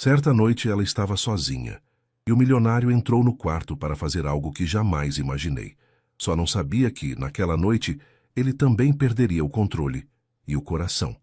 Certa noite ela estava sozinha, e o milionário entrou no quarto para fazer algo que jamais imaginei. Só não sabia que, naquela noite, ele também perderia o controle e o coração.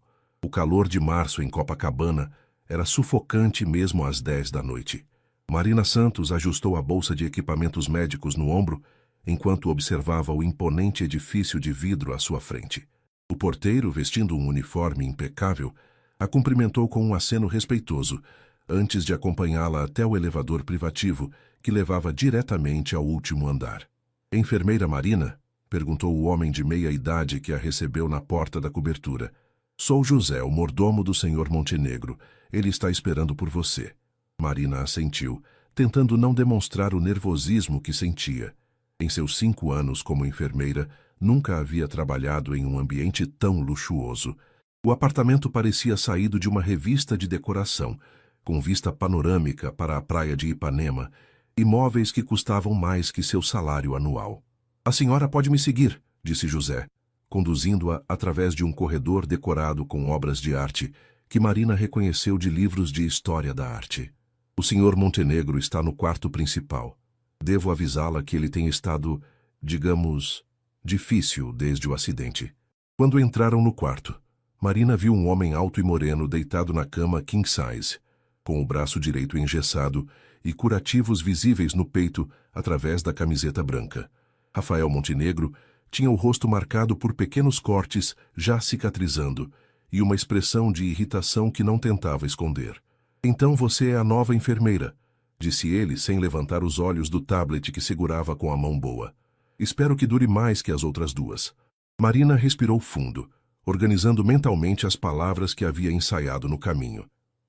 O calor de março em Copacabana era sufocante mesmo às 10 da noite. Marina Santos ajustou a bolsa de equipamentos médicos no ombro, enquanto observava o imponente edifício de vidro à sua frente. O porteiro, vestindo um uniforme impecável, a cumprimentou com um aceno respeitoso, antes de acompanhá-la até o elevador privativo, que levava diretamente ao último andar. "Enfermeira Marina?" perguntou o homem de meia-idade que a recebeu na porta da cobertura. "Sou José, o mordomo do Sr. Montenegro. Ele está esperando por você." Marina assentiu, tentando não demonstrar o nervosismo que sentia. Em seus 5 anos como enfermeira, nunca havia trabalhado em um ambiente tão luxuoso. O apartamento parecia saído de uma revista de decoração, com vista panorâmica para a praia de Ipanema, e móveis que custavam mais que seu salário anual. "A senhora pode me seguir", disse José, conduzindo-a através de um corredor decorado com obras de arte, que Marina reconheceu de livros de história da arte. "O Sr. Montenegro está no quarto principal. Devo avisá-la que ele tem estado, digamos, difícil desde o acidente." Quando entraram no quarto, Marina viu um homem alto e moreno deitado na cama king size, com o braço direito engessado e curativos visíveis no peito através da camiseta branca. Rafael Montenegro tinha o rosto marcado por pequenos cortes já cicatrizando e uma expressão de irritação que não tentava esconder. "Então você é a nova enfermeira", disse ele sem levantar os olhos do tablet que segurava com a mão boa. "Espero que dure mais que as outras duas." Marina respirou fundo, organizando mentalmente as palavras que havia ensaiado no caminho.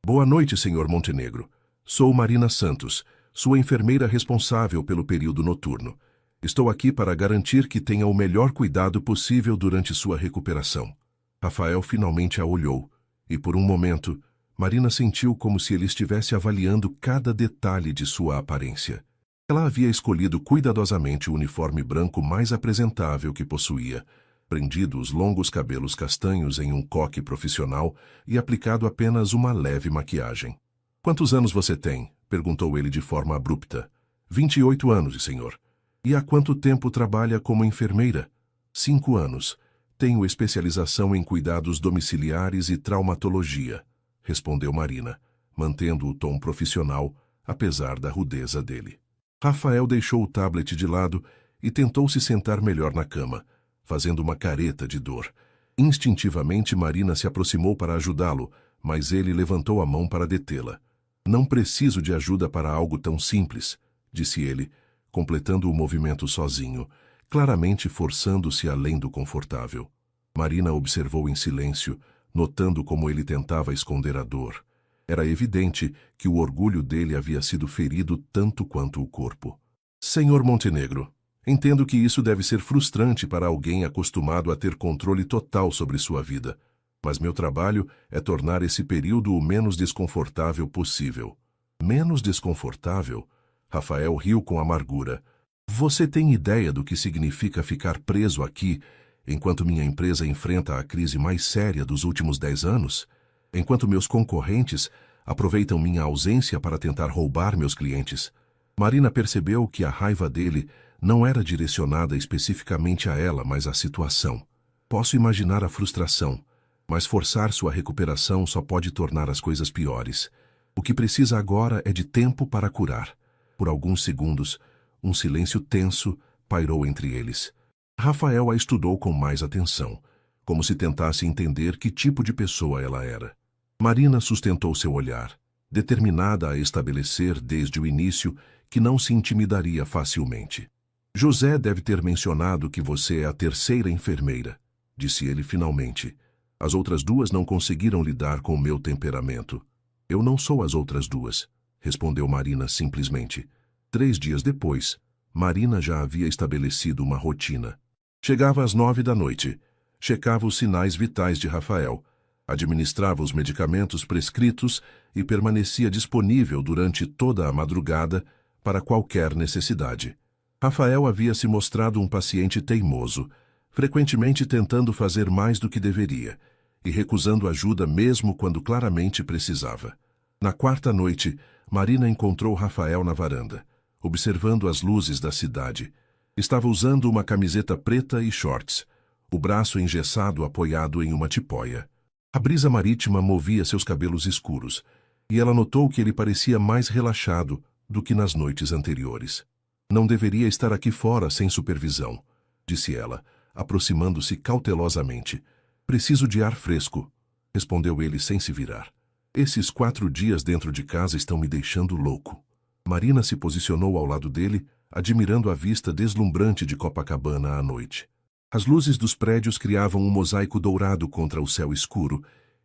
"Boa noite, Sr. Montenegro. Sou Marina Santos, sua enfermeira responsável pelo período noturno. Estou aqui para garantir que tenha o melhor cuidado possível durante sua recuperação." Rafael finalmente a olhou, e por um momento, Marina sentiu como se ele estivesse avaliando cada detalhe de sua aparência. Ela havia escolhido cuidadosamente o uniforme branco mais apresentável que possuía, prendido os longos cabelos castanhos em um coque profissional e aplicado apenas uma leve maquiagem. "Quantos anos você tem?" perguntou ele de forma abrupta. 28 anos, senhor." "E há quanto tempo trabalha como enfermeira?" 5 anos. "Tenho especialização em cuidados domiciliares e traumatologia", respondeu Marina, mantendo o tom profissional, apesar da rudeza dele. Rafael deixou o tablet de lado e tentou se sentar melhor na cama, fazendo uma careta de dor. Instintivamente, Marina se aproximou para ajudá-lo, mas ele levantou a mão para detê-la. "Não preciso de ajuda para algo tão simples", disse ele, completando o movimento sozinho, claramente forçando-se além do confortável. Marina observou em silêncio, notando como ele tentava esconder a dor. Era evidente que o orgulho dele havia sido ferido tanto quanto o corpo. "Senhor Montenegro, entendo que isso deve ser frustrante para alguém acostumado a ter controle total sobre sua vida, mas meu trabalho é tornar esse período o menos desconfortável possível." "Menos desconfortável?" Rafael riu com amargura. "Você tem ideia do que significa ficar preso aqui enquanto minha empresa enfrenta a crise mais séria dos últimos 10 anos? Enquanto meus concorrentes aproveitam minha ausência para tentar roubar meus clientes?" Marina percebeu que a raiva dele não era direcionada especificamente a ela, mas à situação. "Posso imaginar a frustração, mas forçar sua recuperação só pode tornar as coisas piores. O que precisa agora é de tempo para curar." Por alguns segundos, um silêncio tenso pairou entre eles. Rafael a estudou com mais atenção, como se tentasse entender que tipo de pessoa ela era. Marina sustentou seu olhar, determinada a estabelecer desde o início que não se intimidaria facilmente. "José deve ter mencionado que você é a terceira enfermeira", disse ele finalmente. "As outras duas não conseguiram lidar com o meu temperamento." "Eu não sou as outras duas", respondeu Marina simplesmente. 3 dias depois, Marina já havia estabelecido uma rotina. Chegava às 9 da noite, checava os sinais vitais de Rafael, administrava os medicamentos prescritos e permanecia disponível durante toda a madrugada para qualquer necessidade. Rafael havia se mostrado um paciente teimoso, frequentemente tentando fazer mais do que deveria, e recusando ajuda mesmo quando claramente precisava. Na quarta noite, Marina encontrou Rafael na varanda, observando as luzes da cidade. Estava usando uma camiseta preta e shorts, o braço engessado apoiado em uma tipóia. A brisa marítima movia seus cabelos escuros, e ela notou que ele parecia mais relaxado do que nas noites anteriores. Não deveria estar aqui fora sem supervisão, disse ela, aproximando-se cautelosamente. Preciso de ar fresco, respondeu ele sem se virar. Esses 4 dias dentro de casa estão me deixando louco. Marina se posicionou ao lado dele, admirando a vista deslumbrante de Copacabana à noite. As luzes dos prédios criavam um mosaico dourado contra o céu escuro,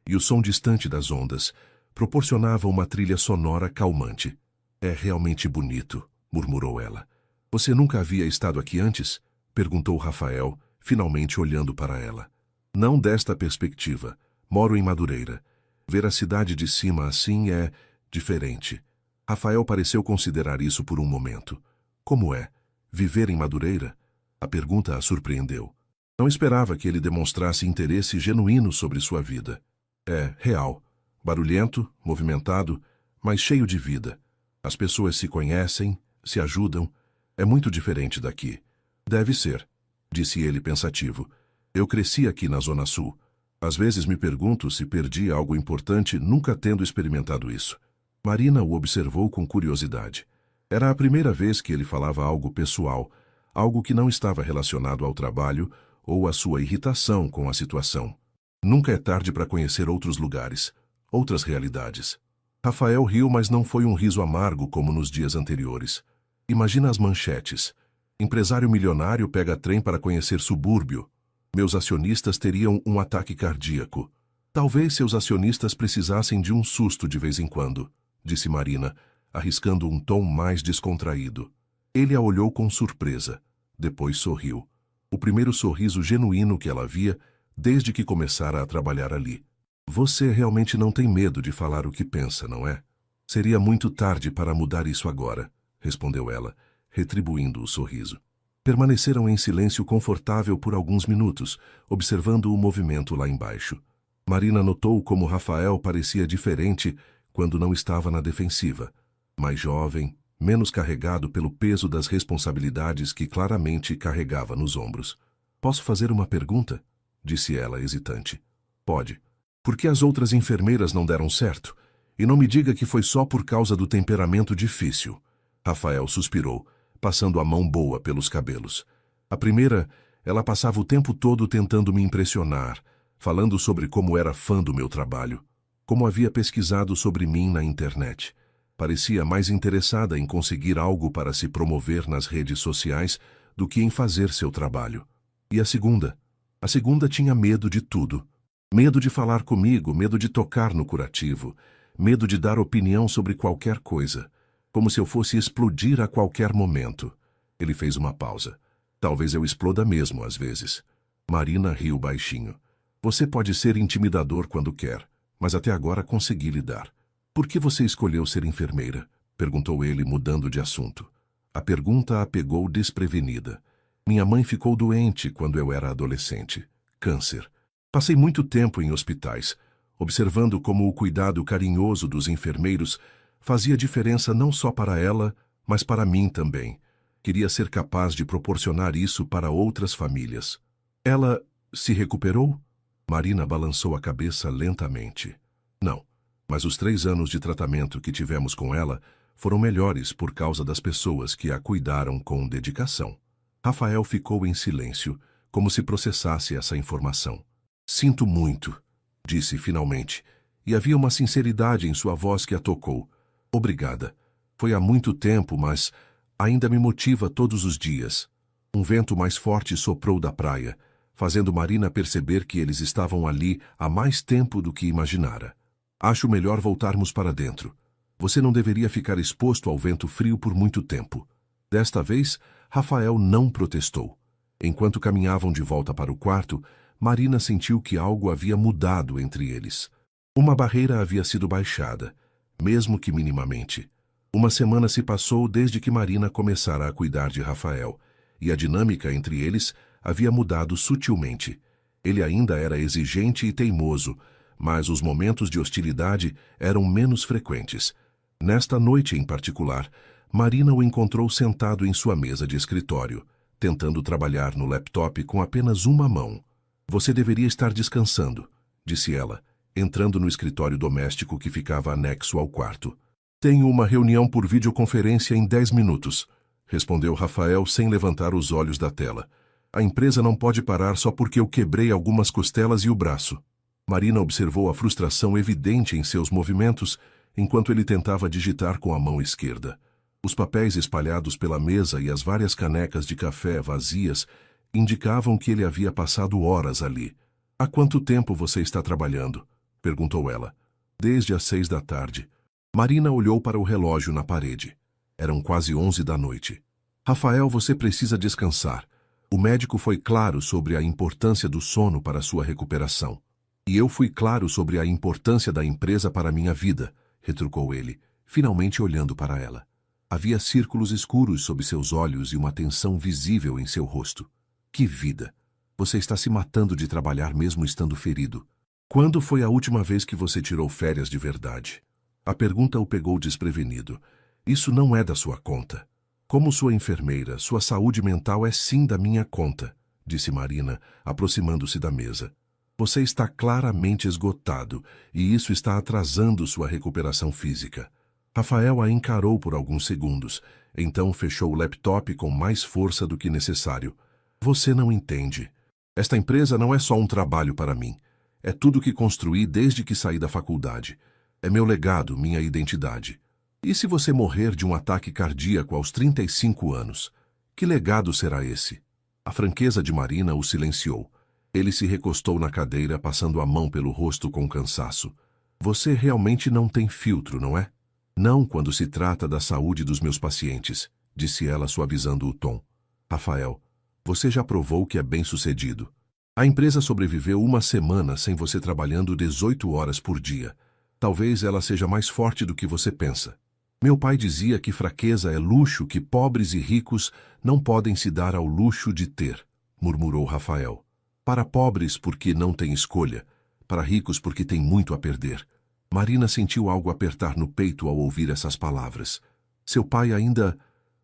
e o som distante das ondas proporcionava uma trilha sonora calmante. É realmente bonito, murmurou ela. Você nunca havia estado aqui antes? Perguntou Rafael, finalmente olhando para ela. Não desta perspectiva. Moro em Madureira. Ver a cidade de cima assim é diferente. Rafael pareceu considerar isso por um momento. Como é? Viver em Madureira? A pergunta a surpreendeu. Não esperava que ele demonstrasse interesse genuíno sobre sua vida. É real. Barulhento, movimentado, mas cheio de vida. As pessoas se conhecem, se ajudam. É muito diferente daqui. Deve ser, disse ele pensativo. Eu cresci aqui na Zona Sul. Às vezes me pergunto se perdi algo importante nunca tendo experimentado isso. Marina o observou com curiosidade. Era a primeira vez que ele falava algo pessoal, algo que não estava relacionado ao trabalho ou à sua irritação com a situação. Nunca é tarde para conhecer outros lugares, outras realidades. Rafael riu, mas não foi um riso amargo como nos dias anteriores. Imagina as manchetes. Empresário milionário pega trem para conhecer subúrbio. Meus acionistas teriam um ataque cardíaco. Talvez seus acionistas precisassem de um susto de vez em quando, disse Marina, arriscando um tom mais descontraído. Ele a olhou com surpresa. Depois sorriu. O primeiro sorriso genuíno que ela via desde que começara a trabalhar ali. Você realmente não tem medo de falar o que pensa, não é? Seria muito tarde para mudar isso agora, respondeu ela, retribuindo o sorriso. Permaneceram em silêncio confortável por alguns minutos, observando o movimento lá embaixo. Marina notou como Rafael parecia diferente quando não estava na defensiva. Mais jovem, menos carregado pelo peso das responsabilidades que claramente carregava nos ombros. Posso fazer uma pergunta? Disse ela, hesitante. Pode. Por que as outras enfermeiras não deram certo? E não me diga que foi só por causa do temperamento difícil. Rafael suspirou, passando a mão boa pelos cabelos. A primeira, ela passava o tempo todo tentando me impressionar, falando sobre como era fã do meu trabalho, como havia pesquisado sobre mim na internet. Parecia mais interessada em conseguir algo para se promover nas redes sociais do que em fazer seu trabalho. E a segunda? A segunda tinha medo de tudo. Medo de falar comigo, medo de tocar no curativo, medo de dar opinião sobre qualquer coisa, como se eu fosse explodir a qualquer momento. Ele fez uma pausa. Talvez eu exploda mesmo às vezes. Marina riu baixinho. Você pode ser intimidador quando quer, mas até agora consegui lidar. Por que você escolheu ser enfermeira? Perguntou ele, mudando de assunto. A pergunta a pegou desprevenida. Minha mãe ficou doente quando eu era adolescente. Câncer. Passei muito tempo em hospitais, observando como o cuidado carinhoso dos enfermeiros fazia diferença não só para ela, mas para mim também. Queria ser capaz de proporcionar isso para outras famílias. Ela se recuperou? Marina balançou a cabeça lentamente. Não, mas os 3 anos de tratamento que tivemos com ela foram melhores por causa das pessoas que a cuidaram com dedicação. Rafael ficou em silêncio, como se processasse essa informação. Sinto muito, disse finalmente, e havia uma sinceridade em sua voz que a tocou. Obrigada. Foi há muito tempo, mas ainda me motiva todos os dias. Um vento mais forte soprou da praia, fazendo Marina perceber que eles estavam ali há mais tempo do que imaginara. Acho melhor voltarmos para dentro. Você não deveria ficar exposto ao vento frio por muito tempo. Desta vez, Rafael não protestou. Enquanto caminhavam de volta para o quarto, Marina sentiu que algo havia mudado entre eles. Uma barreira havia sido baixada, mesmo que minimamente. Uma semana se passou desde que Marina começara a cuidar de Rafael, e a dinâmica entre eles havia mudado sutilmente. Ele ainda era exigente e teimoso, mas os momentos de hostilidade eram menos frequentes. Nesta noite em particular, Marina o encontrou sentado em sua mesa de escritório, tentando trabalhar no laptop com apenas uma mão. Você deveria estar descansando, disse ela, entrando no escritório doméstico que ficava anexo ao quarto. Tenho uma reunião por videoconferência em 10 minutos, respondeu Rafael sem levantar os olhos da tela. A empresa não pode parar só porque eu quebrei algumas costelas e o braço. Marina observou a frustração evidente em seus movimentos enquanto ele tentava digitar com a mão esquerda. Os papéis espalhados pela mesa e as várias canecas de café vazias indicavam que ele havia passado horas ali. Há quanto tempo você está trabalhando? Perguntou ela. Desde as 6 da tarde. Marina olhou para o relógio na parede. Eram quase 11 da noite. Rafael, você precisa descansar. O médico foi claro sobre a importância do sono para sua recuperação. E eu fui claro sobre a importância da empresa para minha vida, retrucou ele, finalmente olhando para ela. Havia círculos escuros sob seus olhos e uma tensão visível em seu rosto. Que vida! Você está se matando de trabalhar mesmo estando ferido. Quando foi a última vez que você tirou férias de verdade? A pergunta o pegou desprevenido. Isso não é da sua conta. Como sua enfermeira, sua saúde mental é sim da minha conta, disse Marina, aproximando-se da mesa. Você está claramente esgotado e isso está atrasando sua recuperação física. Rafael a encarou por alguns segundos, então fechou o laptop com mais força do que necessário. Você não entende. Esta empresa não é só um trabalho para mim. É tudo que construí desde que saí da faculdade. É meu legado, minha identidade. E se você morrer de um ataque cardíaco aos 35 anos? Que legado será esse? A franqueza de Marina o silenciou. Ele se recostou na cadeira, passando a mão pelo rosto com cansaço. Você realmente não tem filtro, não é? Não quando se trata da saúde dos meus pacientes, disse ela suavizando o tom. Rafael, você já provou que é bem-sucedido. A empresa sobreviveu uma semana sem você trabalhando 18 horas por dia. Talvez ela seja mais forte do que você pensa. Meu pai dizia que fraqueza é luxo que pobres e ricos não podem se dar ao luxo de ter, murmurou Rafael. Para pobres porque não têm escolha, para ricos porque têm muito a perder. Marina sentiu algo apertar no peito ao ouvir essas palavras. Seu pai ainda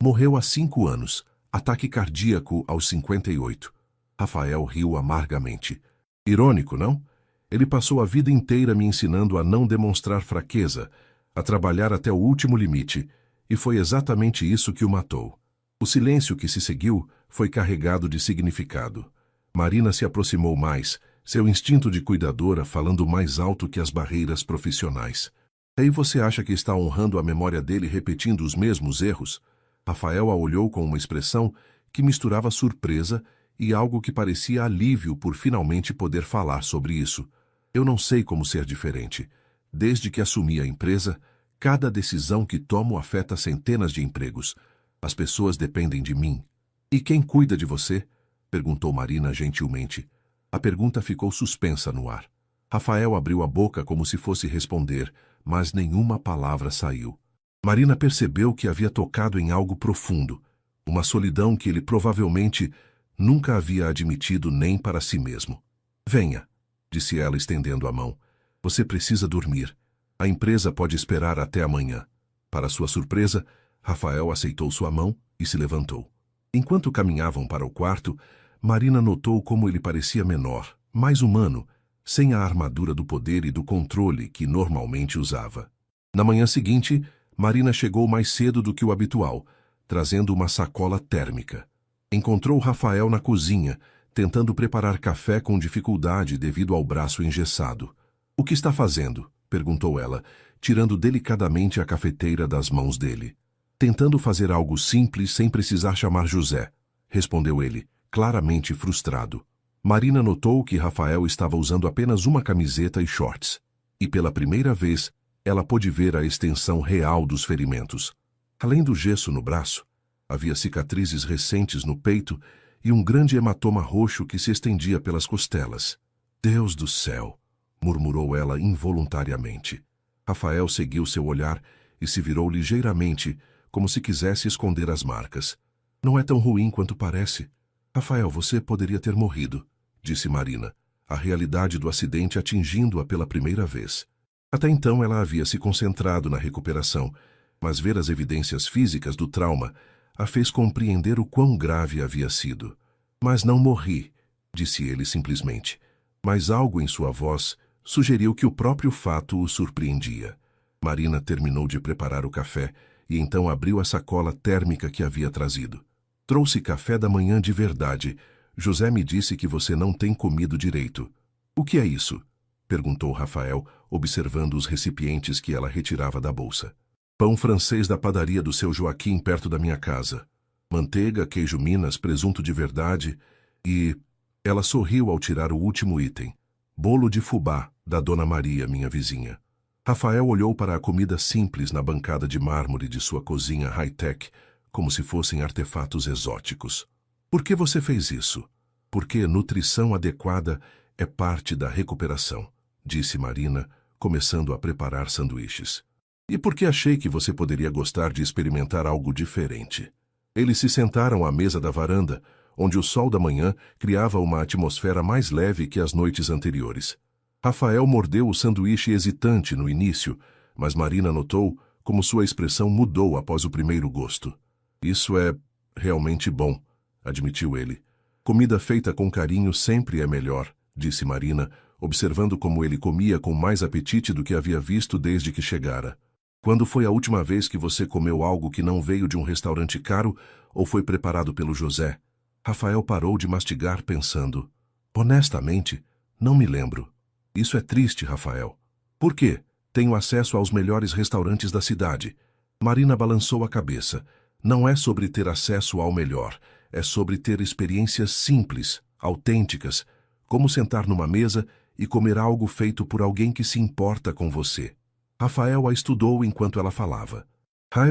morreu há 5 anos, ataque cardíaco aos 58. Rafael riu amargamente. Irônico, não? Ele passou a vida inteira me ensinando a não demonstrar fraqueza, a trabalhar até o último limite, e foi exatamente isso que o matou. O silêncio que se seguiu foi carregado de significado. Marina se aproximou mais, seu instinto de cuidadora falando mais alto que as barreiras profissionais. E você acha que está honrando a memória dele repetindo os mesmos erros? Rafael a olhou com uma expressão que misturava surpresa e algo que parecia alívio por finalmente poder falar sobre isso. Eu não sei como ser diferente. Desde que assumi a empresa, cada decisão que tomo afeta centenas de empregos. As pessoas dependem de mim. E quem cuida de você? Perguntou Marina gentilmente. A pergunta ficou suspensa no ar. Rafael abriu a boca como se fosse responder, mas nenhuma palavra saiu. Marina percebeu que havia tocado em algo profundo, uma solidão que ele provavelmente nunca havia admitido nem para si mesmo. Venha, disse ela estendendo a mão. Você precisa dormir. A empresa pode esperar até amanhã. Para sua surpresa, Rafael aceitou sua mão e se levantou. Enquanto caminhavam para o quarto, Marina notou como ele parecia menor, mais humano, sem a armadura do poder e do controle que normalmente usava. Na manhã seguinte, Marina chegou mais cedo do que o habitual, trazendo uma sacola térmica. Encontrou Rafael na cozinha, tentando preparar café com dificuldade devido ao braço engessado. O que está fazendo? Perguntou ela, tirando delicadamente a cafeteira das mãos dele. Tentando fazer algo simples sem precisar chamar José, respondeu ele, claramente frustrado. Marina notou que Rafael estava usando apenas uma camiseta e shorts, e pela primeira vez ela pôde ver a extensão real dos ferimentos. Além do gesso no braço, havia cicatrizes recentes no peito e um grande hematoma roxo que se estendia pelas costelas. Deus do céu! Murmurou ela involuntariamente. Rafael seguiu seu olhar e se virou ligeiramente, como se quisesse esconder as marcas. Não é tão ruim quanto parece. Rafael, você poderia ter morrido, disse Marina. a realidade do acidente atingindo-a pela primeira vez. Até então ela havia se concentrado na recuperação, mas ver as evidências físicas do trauma a fez compreender o quão grave havia sido. Mas não morri, disse ele simplesmente, mas algo em sua voz sugeriu que o próprio fato o surpreendia. Marina terminou de preparar o café e então abriu a sacola térmica que havia trazido. Trouxe café da manhã de verdade. José me disse que você não tem comido direito. O que é isso? Perguntou Rafael, observando os recipientes que ela retirava da bolsa. Pão francês da padaria do seu Joaquim perto da minha casa. Manteiga, queijo Minas, presunto de verdade e... Ela sorriu ao tirar o último item. Bolo de fubá, da Dona Maria, minha vizinha. Rafael olhou para a comida simples na bancada de mármore de sua cozinha high-tech, como se fossem artefatos exóticos. Por que você fez isso? Porque nutrição adequada é parte da recuperação, disse Marina, começando a preparar sanduíches. E porque achei que você poderia gostar de experimentar algo diferente. Eles se sentaram à mesa da varanda, onde o sol da manhã criava uma atmosfera mais leve que as noites anteriores. Rafael mordeu o sanduíche hesitante no início, mas Marina notou como sua expressão mudou após o primeiro gosto. Isso é realmente bom, admitiu ele. Comida feita com carinho sempre é melhor, disse Marina, observando como ele comia com mais apetite do que havia visto desde que chegara. Quando foi a última vez que você comeu algo que não veio de um restaurante caro ou foi preparado pelo José? Rafael parou de mastigar pensando. Honestamente, não me lembro. Isso é triste, Rafael. Por quê? Tenho acesso aos melhores restaurantes da cidade. Marina balançou a cabeça. Não é sobre ter acesso ao melhor. É sobre ter experiências simples, autênticas, como sentar numa mesa e comer algo feito por alguém que se importa com você. Rafael a estudou enquanto ela falava.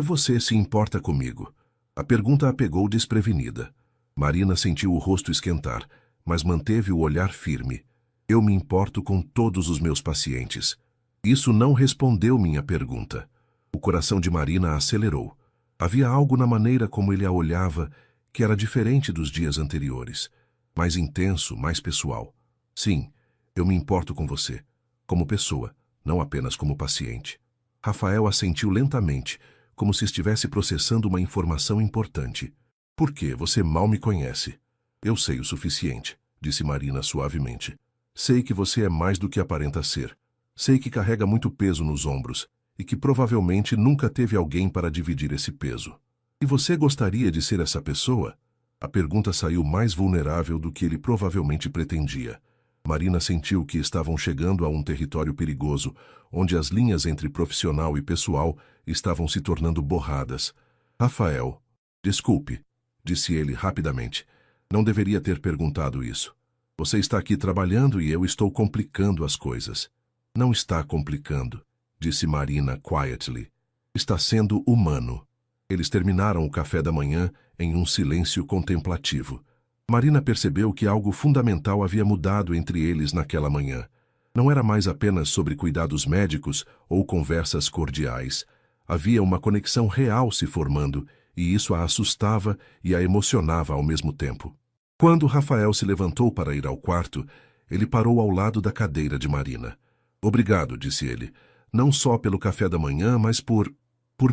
Você se importa comigo? A pergunta a pegou desprevenida. Marina sentiu o rosto esquentar, mas manteve o olhar firme. Eu me importo com todos os meus pacientes. Isso não respondeu minha pergunta. O coração de Marina acelerou. Havia algo na maneira como ele a olhava que era diferente dos dias anteriores. Mais intenso, mais pessoal. Sim, eu me importo com você. Como pessoa, não apenas como paciente. Rafael assentiu lentamente, como se estivesse processando uma informação importante. Por que você mal me conhece? Eu sei o suficiente, disse Marina suavemente. Sei que você é mais do que aparenta ser. Sei que carrega muito peso nos ombros e que provavelmente nunca teve alguém para dividir esse peso. E você gostaria de ser essa pessoa? A pergunta saiu mais vulnerável do que ele provavelmente pretendia. Marina sentiu que estavam chegando a um território perigoso, onde as linhas entre profissional e pessoal estavam se tornando borradas. Rafael, desculpe, disse ele rapidamente. Não deveria ter perguntado isso. Você está aqui trabalhando e eu estou complicando as coisas. Não está complicando, disse Marina quietly. Está sendo humano. Eles terminaram o café da manhã em um silêncio contemplativo. Marina percebeu que algo fundamental havia mudado entre eles naquela manhã. Não era mais apenas sobre cuidados médicos ou conversas cordiais. Havia uma conexão real se formando, e isso a assustava e a emocionava ao mesmo tempo. Quando Rafael se levantou para ir ao quarto, ele parou ao lado da cadeira de Marina. Obrigado, disse ele, não só pelo café da manhã, mas por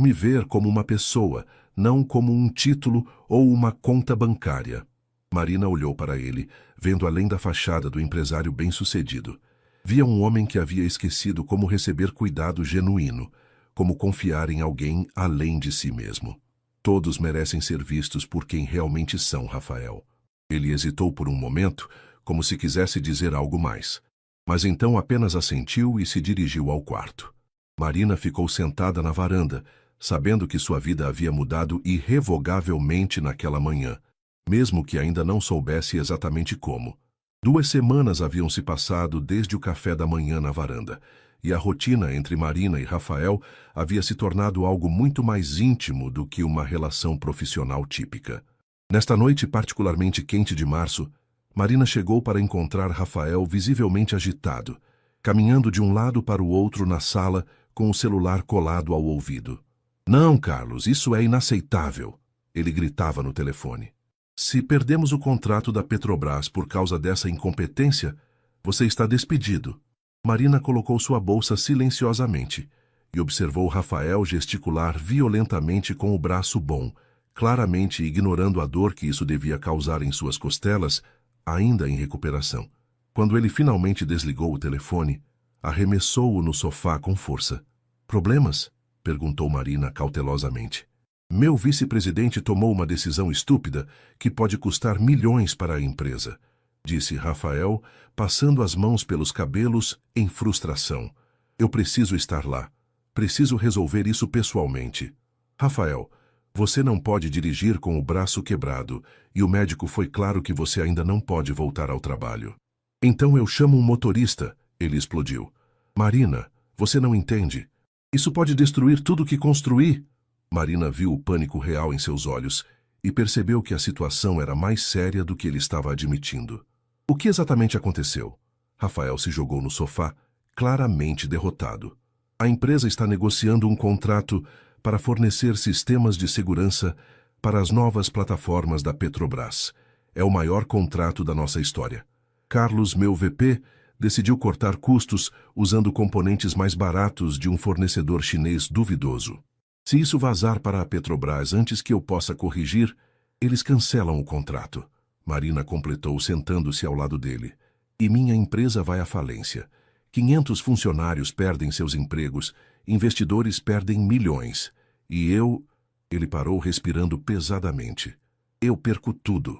me ver como uma pessoa, não como um título ou uma conta bancária. Marina olhou para ele, vendo além da fachada do empresário bem-sucedido. Via um homem que havia esquecido como receber cuidado genuíno, como confiar em alguém além de si mesmo. Todos merecem ser vistos por quem realmente são, Rafael. Ele hesitou por um momento, como se quisesse dizer algo mais. Mas então apenas assentiu e se dirigiu ao quarto. Marina ficou sentada na varanda, sabendo que sua vida havia mudado irrevogavelmente naquela manhã, mesmo que ainda não soubesse exatamente como. 2 semanas haviam se passado desde o café da manhã na varanda, e a rotina entre Marina e Rafael havia se tornado algo muito mais íntimo do que uma relação profissional típica. Nesta noite particularmente quente de março, Marina chegou para encontrar Rafael visivelmente agitado, caminhando de um lado para o outro na sala com o celular colado ao ouvido. Não, Carlos, isso é inaceitável, ele gritava no telefone. Se perdemos o contrato da Petrobras por causa dessa incompetência, Você está despedido. Marina colocou sua bolsa silenciosamente e observou Rafael gesticular violentamente com o braço bom, claramente ignorando a dor que isso devia causar em suas costelas, ainda em recuperação. Quando ele finalmente desligou o telefone, arremessou-o no sofá com força. Problemas? Perguntou Marina cautelosamente. Meu vice-presidente tomou uma decisão estúpida que pode custar milhões para a empresa, disse Rafael, passando as mãos pelos cabelos em frustração. Eu preciso estar lá. Preciso resolver isso pessoalmente. Rafael, você não pode dirigir com o braço quebrado e o médico foi claro que você ainda não pode voltar ao trabalho. Então eu chamo um motorista, ele explodiu. Marina, você não entende. Isso pode destruir tudo que construí. Marina viu o pânico real em seus olhos e percebeu que a situação era mais séria do que ele estava admitindo. O que exatamente aconteceu? Rafael se jogou no sofá, claramente derrotado. A empresa está negociando um contrato para fornecer sistemas de segurança para as novas plataformas da Petrobras. É o maior contrato da nossa história. Carlos, meu VP, decidiu cortar custos usando componentes mais baratos de um fornecedor chinês duvidoso. Se isso vazar para a Petrobras antes que eu possa corrigir, eles cancelam o contrato. Marina completou sentando-se ao lado dele. E minha empresa vai à falência. 500 funcionários perdem seus empregos, investidores perdem milhões. E eu... Ele parou respirando pesadamente. Eu perco tudo.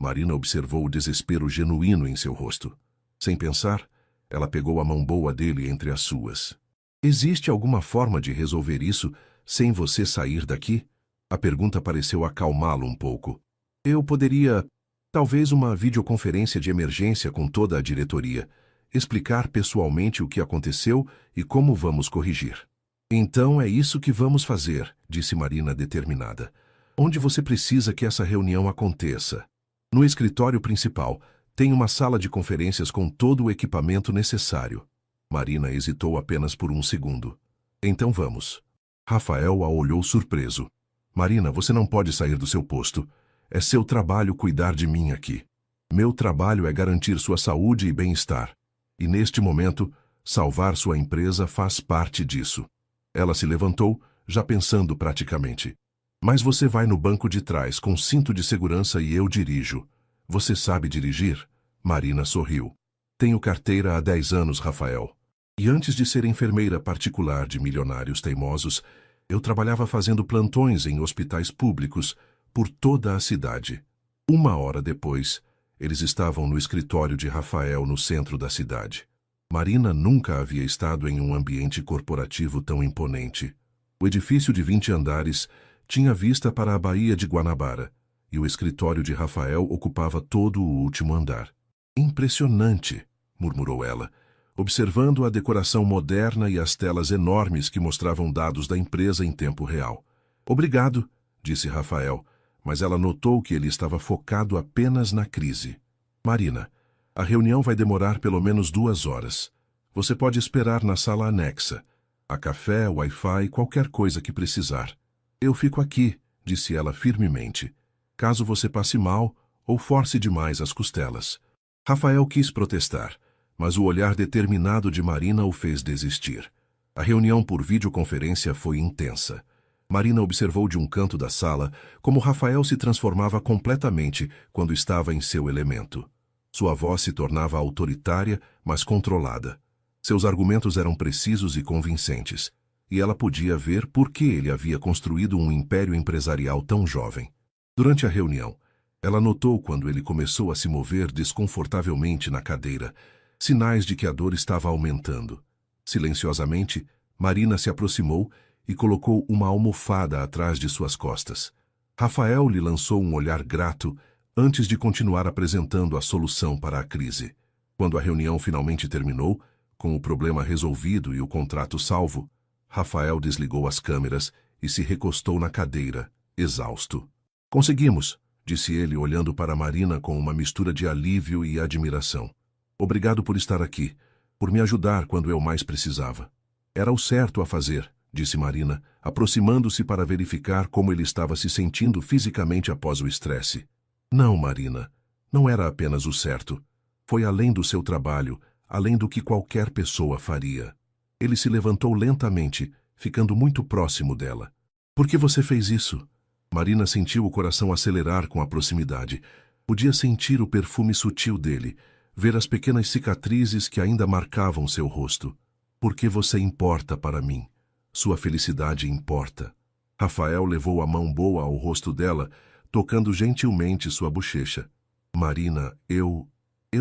Marina observou o desespero genuíno em seu rosto. Sem pensar, ela pegou a mão boa dele entre as suas. Existe alguma forma de resolver isso sem você sair daqui? A pergunta pareceu acalmá-lo um pouco. Eu poderia, talvez uma videoconferência de emergência com toda a diretoria, explicar pessoalmente o que aconteceu e como vamos corrigir. Então é isso que vamos fazer, disse Marina determinada. Onde você precisa que essa reunião aconteça? No escritório principal, tem uma sala de conferências com todo o equipamento necessário. Marina hesitou apenas por um segundo. Então vamos. Rafael a olhou surpreso. Marina, você não pode sair do seu posto. É seu trabalho cuidar de mim aqui. Meu trabalho é garantir sua saúde e bem-estar. E neste momento, salvar sua empresa faz parte disso. Ela se levantou, já pensando praticamente. Mas você vai no banco de trás com cinto de segurança e eu dirijo. Você sabe dirigir? Marina sorriu. Tenho carteira há 10 anos, Rafael. E antes de ser enfermeira particular de milionários teimosos, eu trabalhava fazendo plantões em hospitais públicos por toda a cidade. 1 hora depois, eles estavam no escritório de Rafael no centro da cidade. Marina nunca havia estado em um ambiente corporativo tão imponente. O edifício de 20 andares tinha vista para a Baía de Guanabara, e o escritório de Rafael ocupava todo o último andar. Impressionante, murmurou ela, observando a decoração moderna e as telas enormes que mostravam dados da empresa em tempo real. Obrigado, disse Rafael, mas ela notou que ele estava focado apenas na crise. Marina, a reunião vai demorar pelo menos 2 horas. Você pode esperar na sala anexa. Há café, Wi-Fi, qualquer coisa que precisar. Eu fico aqui, disse ela firmemente, caso você passe mal ou force demais as costelas. Rafael quis protestar, mas o olhar determinado de Marina o fez desistir. A reunião por videoconferência foi intensa. Marina observou de um canto da sala como Rafael se transformava completamente quando estava em seu elemento. Sua voz se tornava autoritária, mas controlada. Seus argumentos eram precisos e convincentes, e ela podia ver por que ele havia construído um império empresarial tão jovem. Durante a reunião, ela notou quando ele começou a se mover desconfortavelmente na cadeira, sinais de que a dor estava aumentando. Silenciosamente, Marina se aproximou e colocou uma almofada atrás de suas costas. Rafael lhe lançou um olhar grato antes de continuar apresentando a solução para a crise. Quando a reunião finalmente terminou, com o problema resolvido e o contrato salvo, Rafael desligou as câmeras e se recostou na cadeira, exausto. Conseguimos, disse ele olhando para Marina com uma mistura de alívio e admiração. Obrigado por estar aqui, por me ajudar quando eu mais precisava. Era o certo a fazer, disse Marina, aproximando-se para verificar como ele estava se sentindo fisicamente após o estresse. Não, Marina, não era apenas o certo. Foi além do seu trabalho, além do que qualquer pessoa faria. Ele se levantou lentamente, ficando muito próximo dela. Por que você fez isso? Marina sentiu o coração acelerar com a proximidade. Podia sentir o perfume sutil dele, ver as pequenas cicatrizes que ainda marcavam seu rosto. Porque você importa para mim. Sua felicidade importa. Rafael levou a mão boa ao rosto dela, tocando gentilmente sua bochecha. Marina, eu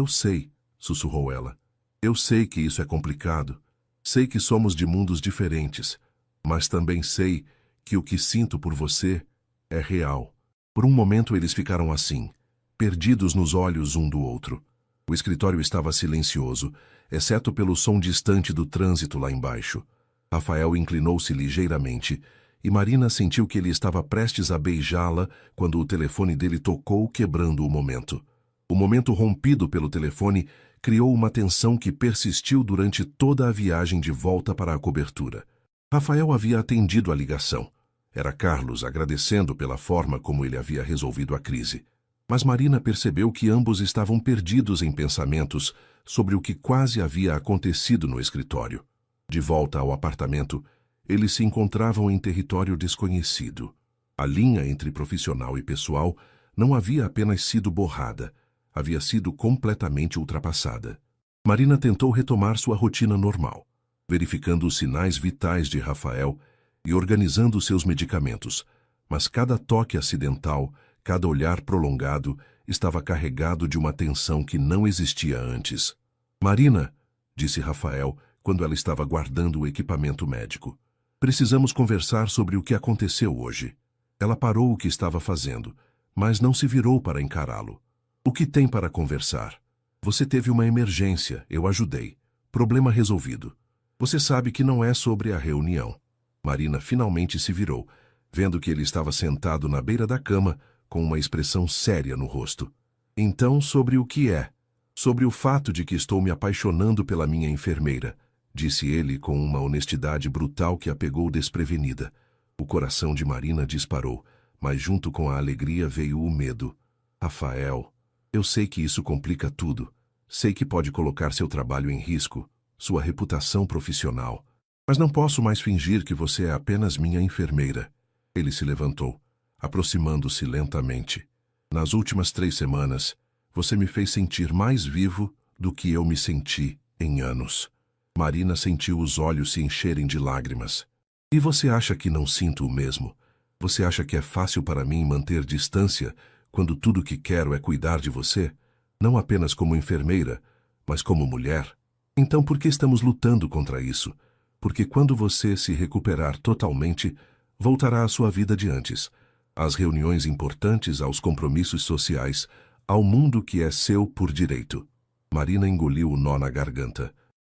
sei, sussurrou ela. Eu sei que isso é complicado. Sei que somos de mundos diferentes. Mas também sei que o que sinto por você é real. Por um momento eles ficaram assim, perdidos nos olhos um do outro. O escritório estava silencioso, exceto pelo som distante do trânsito lá embaixo. Rafael inclinou-se ligeiramente, e Marina sentiu que ele estava prestes a beijá-la quando o telefone dele tocou, quebrando o momento. O momento rompido pelo telefone criou uma tensão que persistiu durante toda a viagem de volta para a cobertura. Rafael havia atendido a ligação. Era Carlos agradecendo pela forma como ele havia resolvido a crise. Mas Marina percebeu que ambos estavam perdidos em pensamentos sobre o que quase havia acontecido no escritório. De volta ao apartamento, eles se encontravam em território desconhecido. A linha entre profissional e pessoal não havia apenas sido borrada, havia sido completamente ultrapassada. Marina tentou retomar sua rotina normal, verificando os sinais vitais de Rafael e organizando seus medicamentos, mas cada toque acidental, cada olhar prolongado, estava carregado de uma tensão que não existia antes. Marina, disse Rafael, quando ela estava guardando o equipamento médico. Precisamos conversar sobre o que aconteceu hoje. Ela parou o que estava fazendo, mas não se virou para encará-lo. O que tem para conversar? Você teve uma emergência, eu ajudei. Problema resolvido. Você sabe que não é sobre a reunião. Marina finalmente se virou, vendo que ele estava sentado na beira da cama, com uma expressão séria no rosto. Então, sobre o que é? Sobre o fato de que estou me apaixonando pela minha enfermeira, disse ele com uma honestidade brutal que a pegou desprevenida. O coração de Marina disparou, mas junto com a alegria veio o medo. Rafael, eu sei que isso complica tudo. Sei que pode colocar seu trabalho em risco, sua reputação profissional. Mas não posso mais fingir que você é apenas minha enfermeira. Ele se levantou, aproximando-se lentamente. Nas últimas 3 semanas, você me fez sentir mais vivo do que eu me senti em anos. Marina sentiu os olhos se encherem de lágrimas. E você acha que não sinto o mesmo? Você acha que é fácil para mim manter distância quando tudo que quero é cuidar de você? Não apenas como enfermeira, mas como mulher? Então por que estamos lutando contra isso? Porque quando você se recuperar totalmente, voltará à sua vida de antes, às reuniões importantes, aos compromissos sociais, ao mundo que é seu por direito. Marina engoliu o nó na garganta.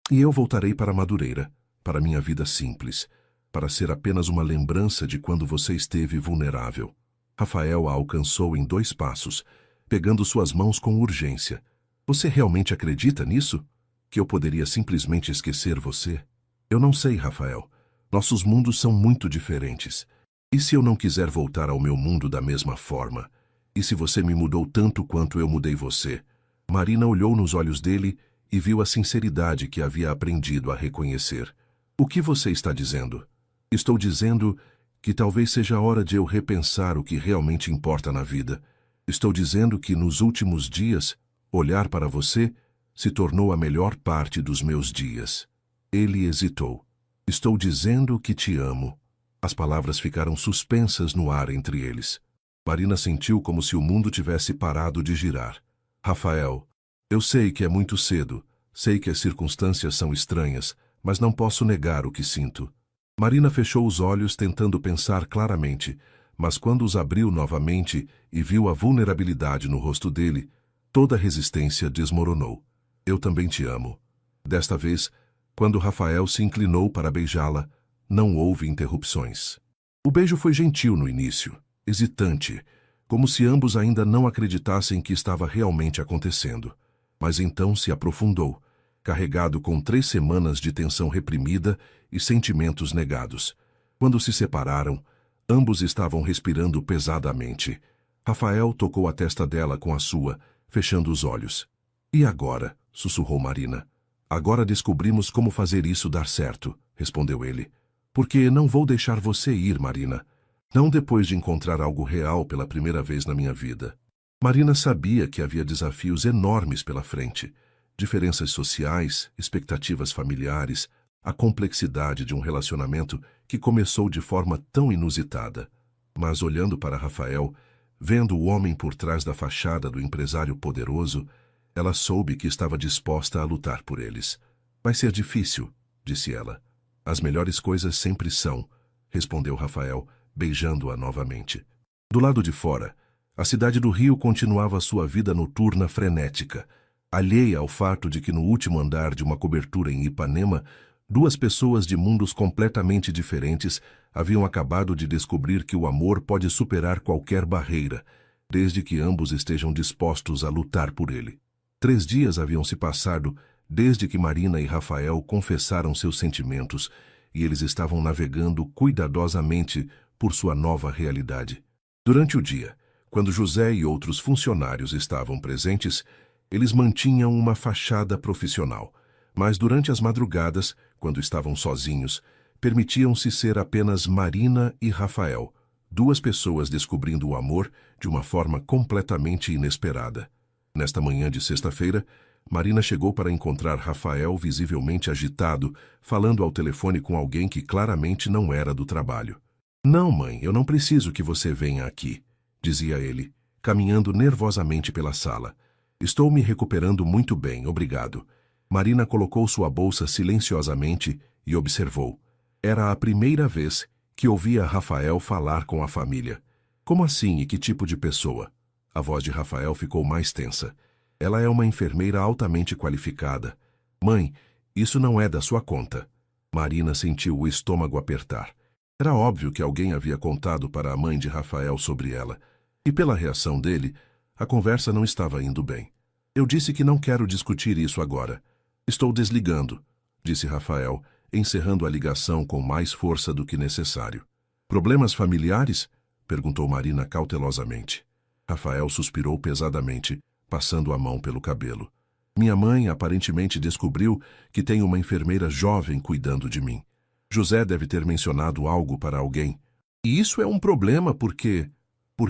E eu voltarei para Madureira, para minha vida simples, para ser apenas uma lembrança de quando você esteve vulnerável. Rafael a alcançou em 2 passos, pegando suas mãos com urgência. Você realmente acredita nisso? Que eu poderia simplesmente esquecer você? Eu não sei, Rafael. Nossos mundos são muito diferentes. E se eu não quiser voltar ao meu mundo da mesma forma? E se você me mudou tanto quanto eu mudei você? Marina olhou nos olhos dele e viu a sinceridade que havia aprendido a reconhecer. O que você está dizendo? Estou dizendo que talvez seja a hora de eu repensar o que realmente importa na vida. Estou dizendo que nos últimos dias, olhar para você se tornou a melhor parte dos meus dias. Ele hesitou. Estou dizendo que te amo. As palavras ficaram suspensas no ar entre eles. Marina sentiu como se o mundo tivesse parado de girar. Rafael, eu sei que é muito cedo, sei que as circunstâncias são estranhas, mas não posso negar o que sinto. Marina fechou os olhos tentando pensar claramente, mas quando os abriu novamente e viu a vulnerabilidade no rosto dele, toda a resistência desmoronou. Eu também te amo. Desta vez, quando Rafael se inclinou para beijá-la, não houve interrupções. O beijo foi gentil no início, hesitante, como se ambos ainda não acreditassem que estava realmente acontecendo. Mas então se aprofundou, carregado com 3 semanas de tensão reprimida e sentimentos negados. Quando se separaram, ambos estavam respirando pesadamente. Rafael tocou a testa dela com a sua, fechando os olhos. E agora? Sussurrou Marina. Agora descobrimos como fazer isso dar certo, respondeu ele. Porque não vou deixar você ir, Marina. Não depois de encontrar algo real pela primeira vez na minha vida. Marina sabia que havia desafios enormes pela frente. Diferenças sociais, expectativas familiares, a complexidade de um relacionamento que começou de forma tão inusitada. Mas olhando para Rafael, vendo o homem por trás da fachada do empresário poderoso, ela soube que estava disposta a lutar por eles. Vai ser difícil, disse ela. As melhores coisas sempre são, respondeu Rafael, beijando-a novamente. Do lado de fora, a cidade do Rio continuava sua vida noturna frenética, alheia ao fato de que no último andar de uma cobertura em Ipanema, duas pessoas de mundos completamente diferentes haviam acabado de descobrir que o amor pode superar qualquer barreira, desde que ambos estejam dispostos a lutar por ele. 3 dias haviam se passado desde que Marina e Rafael confessaram seus sentimentos e eles estavam navegando cuidadosamente por sua nova realidade. Durante o dia, quando José e outros funcionários estavam presentes, eles mantinham uma fachada profissional, mas durante as madrugadas, quando estavam sozinhos, permitiam-se ser apenas Marina e Rafael, duas pessoas descobrindo o amor de uma forma completamente inesperada. Nesta manhã de sexta-feira, Marina chegou para encontrar Rafael visivelmente agitado, falando ao telefone com alguém que claramente não era do trabalho. Não, mãe, eu não preciso que você venha aqui, dizia ele, caminhando nervosamente pela sala. Estou me recuperando muito bem, obrigado. Marina colocou sua bolsa silenciosamente e observou. Era a primeira vez que ouvia Rafael falar com a família. Como assim e que tipo de pessoa? A voz de Rafael ficou mais tensa. Ela é uma enfermeira altamente qualificada. Mãe, isso não é da sua conta. Marina sentiu o estômago apertar. Era óbvio que alguém havia contado para a mãe de Rafael sobre ela. E pela reação dele, a conversa não estava indo bem. Eu disse que não quero discutir isso agora. Estou desligando, disse Rafael, encerrando a ligação com mais força do que necessário. Problemas familiares? Perguntou Marina cautelosamente. Rafael suspirou pesadamente, passando a mão pelo cabelo. Minha mãe aparentemente descobriu que tem uma enfermeira jovem cuidando de mim. José deve ter mencionado algo para alguém. E isso é um problema porque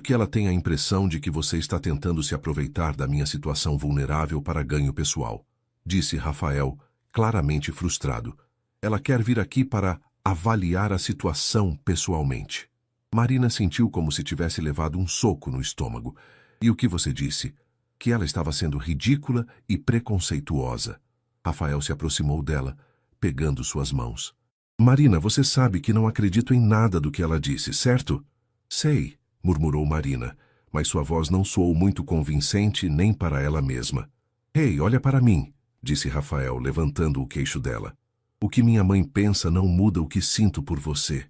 ela tem a impressão de que você está tentando se aproveitar da minha situação vulnerável para ganho pessoal, disse Rafael, claramente frustrado. Ela quer vir aqui para avaliar a situação pessoalmente. Marina sentiu como se tivesse levado um soco no estômago. E o que você disse? Que ela estava sendo ridícula e preconceituosa. Rafael se aproximou dela, pegando suas mãos. Marina, você sabe que não acredito em nada do que ela disse, certo? Sei, murmurou Marina, mas sua voz não soou muito convincente nem para ela mesma. Ei, olha para mim, disse Rafael, levantando o queixo dela. O que minha mãe pensa não muda o que sinto por você.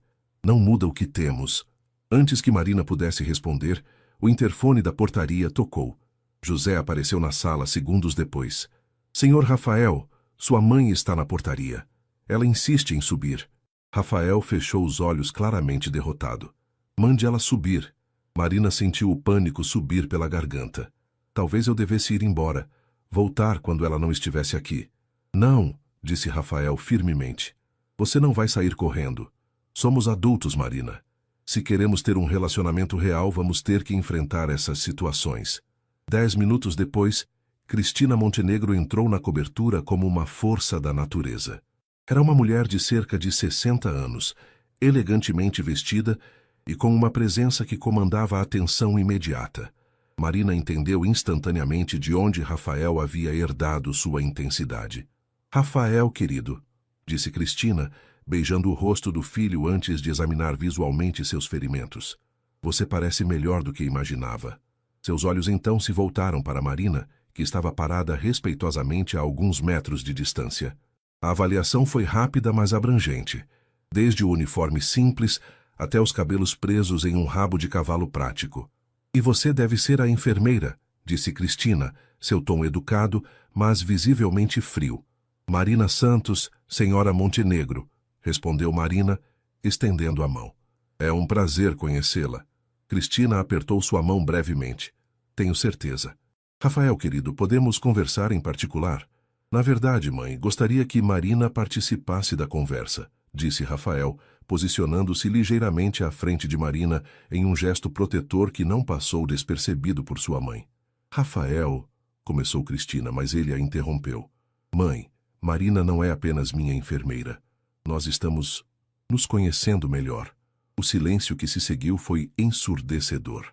Não muda o que temos. Antes que Marina pudesse responder, o interfone da portaria tocou. José apareceu na sala segundos depois. Senhor Rafael, sua mãe está na portaria. Ela insiste em subir. Rafael fechou os olhos claramente derrotado. Mande ela subir. Marina sentiu o pânico subir pela garganta. Talvez eu devesse ir embora. Voltar quando ela não estivesse aqui. Não, disse Rafael firmemente. Você não vai sair correndo. Somos adultos, Marina. Se queremos ter um relacionamento real, vamos ter que enfrentar essas situações. 10 minutos depois, Cristina Montenegro entrou na cobertura como uma força da natureza. Era uma mulher de cerca de 60 anos, elegantemente vestida e com uma presença que comandava a atenção imediata. Marina entendeu instantaneamente de onde Rafael havia herdado sua intensidade. Rafael, querido, disse Cristina, beijando o rosto do filho antes de examinar visualmente seus ferimentos. Você parece melhor do que imaginava. Seus olhos então se voltaram para Marina, que estava parada respeitosamente a alguns metros de distância. A avaliação foi rápida, mas abrangente, desde o uniforme simples até os cabelos presos em um rabo de cavalo prático. E você deve ser a enfermeira, disse Cristina, seu tom educado, mas visivelmente frio. Marina Santos, senhora Montenegro, respondeu Marina, estendendo a mão. É um prazer conhecê-la. Cristina apertou sua mão brevemente. Tenho certeza. Rafael, querido, podemos conversar em particular? Na verdade, mãe, gostaria que Marina participasse da conversa, disse Rafael, posicionando-se ligeiramente à frente de Marina em um gesto protetor que não passou despercebido por sua mãe. Rafael, começou Cristina, mas ele a interrompeu. Mãe, Marina não é apenas minha enfermeira. Nós estamos nos conhecendo melhor. O silêncio que se seguiu foi ensurdecedor.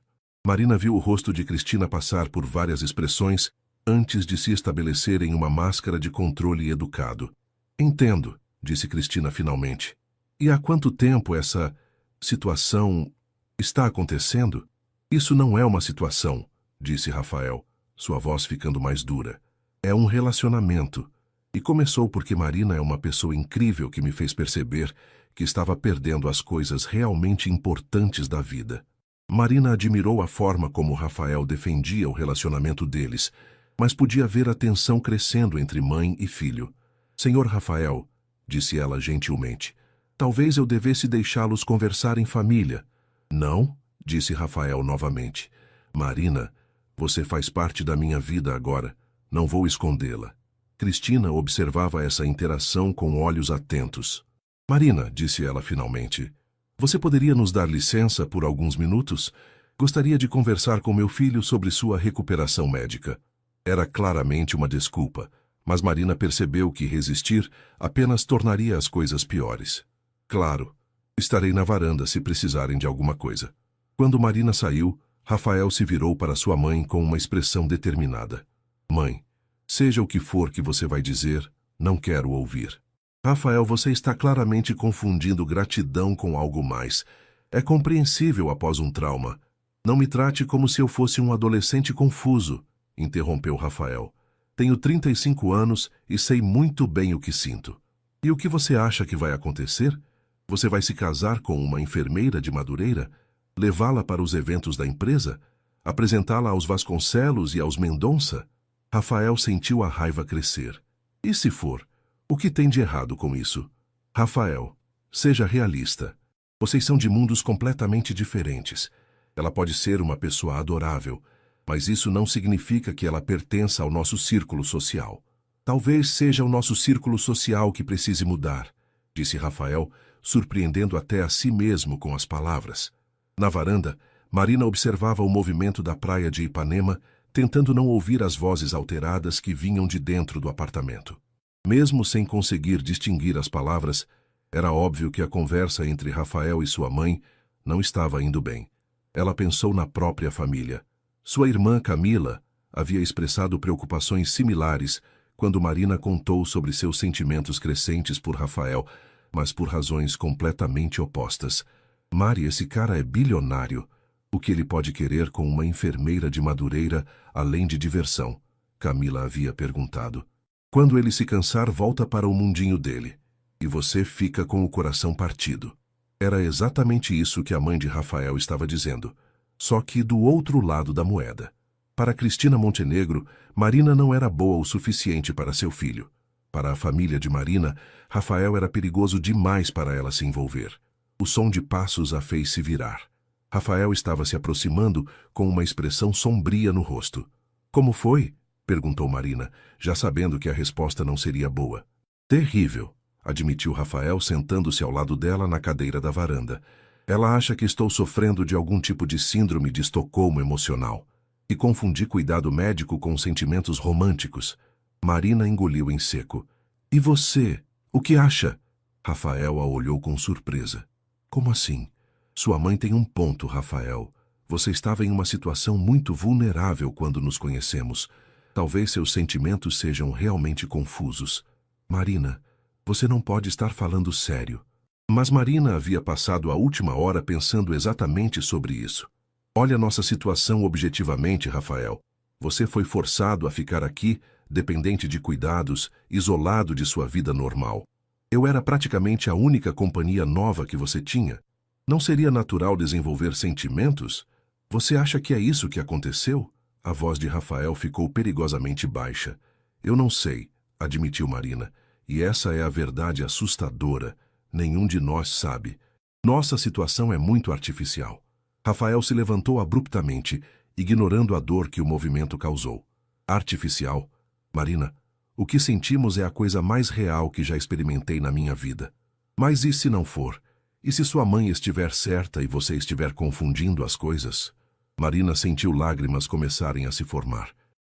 Marina viu o rosto de Cristina passar por várias expressões antes de se estabelecer em uma máscara de controle educado. Entendo, disse Cristina finalmente. E há quanto tempo essa situação está acontecendo? Isso não é uma situação, disse Rafael, sua voz ficando mais dura. É um relacionamento. E começou porque Marina é uma pessoa incrível que me fez perceber que estava perdendo as coisas realmente importantes da vida. Marina admirou a forma como Rafael defendia o relacionamento deles, mas podia ver a tensão crescendo entre mãe e filho. Senhor Rafael, disse ela gentilmente, talvez eu devesse deixá-los conversar em família. Não, disse Rafael novamente. Marina, você faz parte da minha vida agora. Não vou escondê-la. Cristina observava essa interação com olhos atentos. Marina, disse ela finalmente, você poderia nos dar licença por alguns minutos? Gostaria de conversar com meu filho sobre sua recuperação médica. Era claramente uma desculpa, mas Marina percebeu que resistir apenas tornaria as coisas piores. Claro, estarei na varanda se precisarem de alguma coisa. Quando Marina saiu, Rafael se virou para sua mãe com uma expressão determinada. Mãe, seja o que for que você vai dizer, não quero ouvir. Rafael, você está claramente confundindo gratidão com algo mais. É compreensível após um trauma. Não me trate como se eu fosse um adolescente confuso, interrompeu Rafael. Tenho 35 anos e sei muito bem o que sinto. E o que você acha que vai acontecer? Você vai se casar com uma enfermeira de Madureira? Levá-la para os eventos da empresa? Apresentá-la aos Vasconcelos e aos Mendonça? Rafael sentiu a raiva crescer. E se for? O que tem de errado com isso? Rafael, seja realista. Vocês são de mundos completamente diferentes. Ela pode ser uma pessoa adorável, mas isso não significa que ela pertença ao nosso círculo social. Talvez seja o nosso círculo social que precise mudar, disse Rafael, surpreendendo até a si mesmo com as palavras. Na varanda, Marina observava o movimento da praia de Ipanema, tentando não ouvir as vozes alteradas que vinham de dentro do apartamento. Mesmo sem conseguir distinguir as palavras, era óbvio que a conversa entre Rafael e sua mãe não estava indo bem. Ela pensou na própria família. Sua irmã Camila havia expressado preocupações similares quando Marina contou sobre seus sentimentos crescentes por Rafael, mas por razões completamente opostas. Mari, esse cara é bilionário. O que ele pode querer com uma enfermeira de Madureira, além de diversão? Camila havia perguntado. Quando ele se cansar, volta para o mundinho dele. E você fica com o coração partido. Era exatamente isso que a mãe de Rafael estava dizendo, só que do outro lado da moeda. Para Cristina Montenegro, Marina não era boa o suficiente para seu filho. Para a família de Marina, Rafael era perigoso demais para ela se envolver. O som de passos a fez se virar. Rafael estava se aproximando com uma expressão sombria no rosto. Como foi? Perguntou Marina, já sabendo que a resposta não seria boa. Terrível, admitiu Rafael, sentando-se ao lado dela na cadeira da varanda. Ela acha que estou sofrendo de algum tipo de síndrome de Estocolmo emocional. E confundi cuidado médico com sentimentos românticos. Marina engoliu em seco. E você? O que acha? Rafael a olhou com surpresa. Como assim? Sua mãe tem um ponto, Rafael. Você estava em uma situação muito vulnerável quando nos conhecemos. Talvez seus sentimentos sejam realmente confusos. Marina, você não pode estar falando sério. Mas Marina havia passado a última hora pensando exatamente sobre isso. Olha nossa situação objetivamente, Rafael. Você foi forçado a ficar aqui, dependente de cuidados, isolado de sua vida normal. Eu era praticamente a única companhia nova que você tinha. Não seria natural desenvolver sentimentos? Você acha que é isso que aconteceu? A voz de Rafael ficou perigosamente baixa. Eu não sei, admitiu Marina. E essa é a verdade assustadora. Nenhum de nós sabe. Nossa situação é muito artificial. Rafael se levantou abruptamente, ignorando a dor que o movimento causou. Artificial? Marina, o que sentimos é a coisa mais real que já experimentei na minha vida. Mas e se não for? E se sua mãe estiver certa e você estiver confundindo as coisas? Marina sentiu lágrimas começarem a se formar.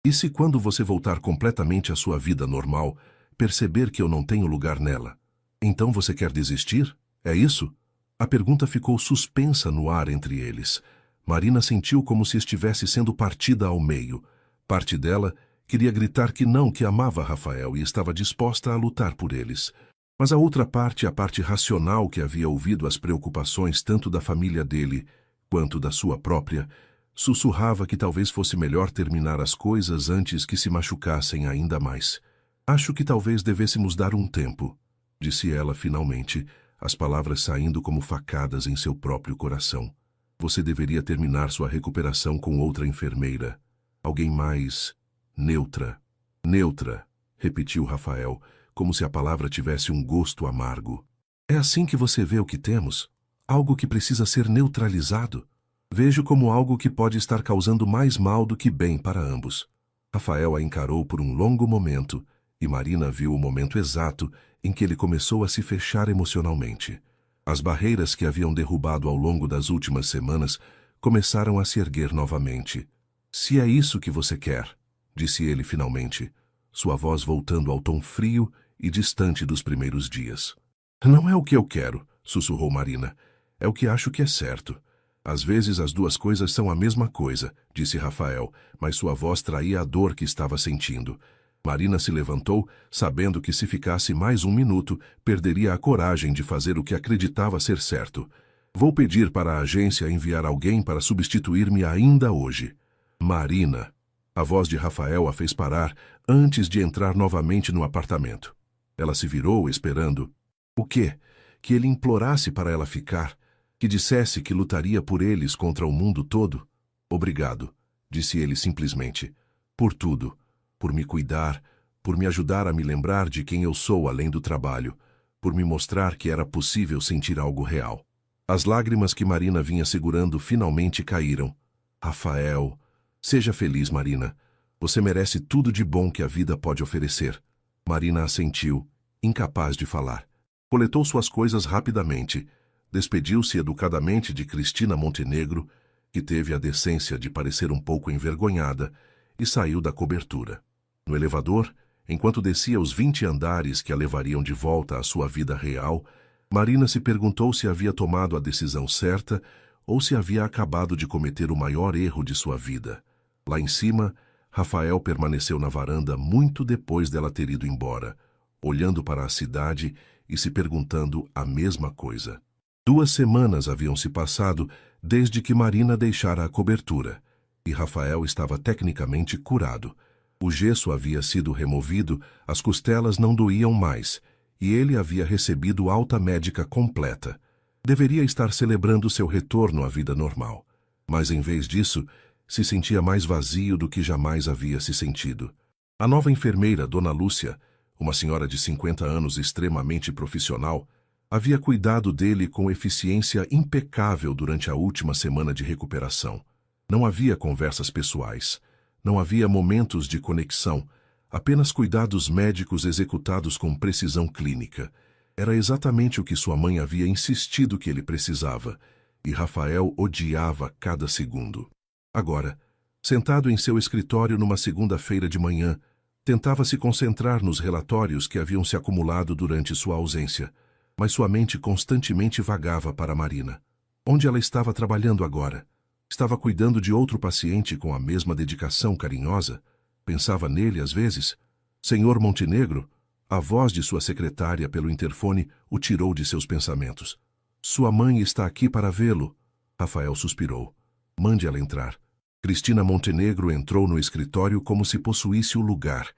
E se quando você voltar completamente à sua vida normal, perceber que eu não tenho lugar nela? Então você quer desistir? É isso? A pergunta ficou suspensa no ar entre eles. Marina sentiu como se estivesse sendo partida ao meio. Parte dela queria gritar que não, que amava Rafael e estava disposta a lutar por eles. Mas a outra parte, a parte racional que havia ouvido as preocupações tanto da família dele quanto da sua própria, sussurrava que talvez fosse melhor terminar as coisas antes que se machucassem ainda mais. Acho que talvez devêssemos dar um tempo, disse ela finalmente, as palavras saindo como facadas em seu próprio coração. Você deveria terminar sua recuperação com outra enfermeira. Alguém mais neutra. Neutra, repetiu Rafael, como se a palavra tivesse um gosto amargo. É assim que você vê o que temos? Algo que precisa ser neutralizado? Vejo como algo que pode estar causando mais mal do que bem para ambos. Rafael a encarou por um longo momento, e Marina viu o momento exato em que ele começou a se fechar emocionalmente. As barreiras que haviam derrubado ao longo das últimas semanas começaram a se erguer novamente. Se é isso que você quer, disse ele finalmente, sua voz voltando ao tom frio e distante dos primeiros dias. Não é o que eu quero, sussurrou Marina. É o que acho que é certo. Às vezes as duas coisas são a mesma coisa, disse Rafael, mas sua voz traía a dor que estava sentindo. Marina se levantou, sabendo que se ficasse mais um minuto, perderia a coragem de fazer o que acreditava ser certo. Vou pedir para a agência enviar alguém para substituir-me ainda hoje. Marina. A voz de Rafael a fez parar antes de entrar novamente no apartamento. Ela se virou, esperando. O quê? Que ele implorasse para ela ficar? Que dissesse que lutaria por eles contra o mundo todo? Obrigado, disse ele simplesmente. Por tudo. Por me cuidar, por me ajudar a me lembrar de quem eu sou além do trabalho, por me mostrar que era possível sentir algo real. As lágrimas que Marina vinha segurando finalmente caíram. Rafael, seja feliz, Marina. Você merece tudo de bom que a vida pode oferecer. Marina assentiu, incapaz de falar. Coletou suas coisas rapidamente. Despediu-se educadamente de Cristina Montenegro, que teve a decência de parecer um pouco envergonhada, e saiu da cobertura. No elevador, enquanto descia os 20 andares que a levariam de volta à sua vida real, Marina se perguntou se havia tomado a decisão certa ou se havia acabado de cometer o maior erro de sua vida. Lá em cima, Rafael permaneceu na varanda muito depois dela ter ido embora, olhando para a cidade e se perguntando a mesma coisa. 2 semanas haviam se passado desde que Marina deixara a cobertura, e Rafael estava tecnicamente curado. O gesso havia sido removido, as costelas não doíam mais, e ele havia recebido alta médica completa. Deveria estar celebrando seu retorno à vida normal, mas em vez disso, se sentia mais vazio do que jamais havia se sentido. A nova enfermeira, Dona Lúcia, uma senhora de 50 anos extremamente profissional, havia cuidado dele com eficiência impecável durante a última semana de recuperação. Não havia conversas pessoais. Não havia momentos de conexão, apenas cuidados médicos executados com precisão clínica. Era exatamente o que sua mãe havia insistido que ele precisava, e Rafael odiava cada segundo. Agora, sentado em seu escritório numa segunda-feira de manhã, tentava se concentrar nos relatórios que haviam se acumulado durante sua ausência, mas sua mente constantemente vagava para Marina. Onde ela estava trabalhando agora? Estava cuidando de outro paciente com a mesma dedicação carinhosa? Pensava nele às vezes? Senhor Montenegro? A voz de sua secretária pelo interfone o tirou de seus pensamentos. Sua mãe está aqui para vê-lo. Rafael suspirou. Mande ela entrar. Cristina Montenegro entrou no escritório como se possuísse o lugar,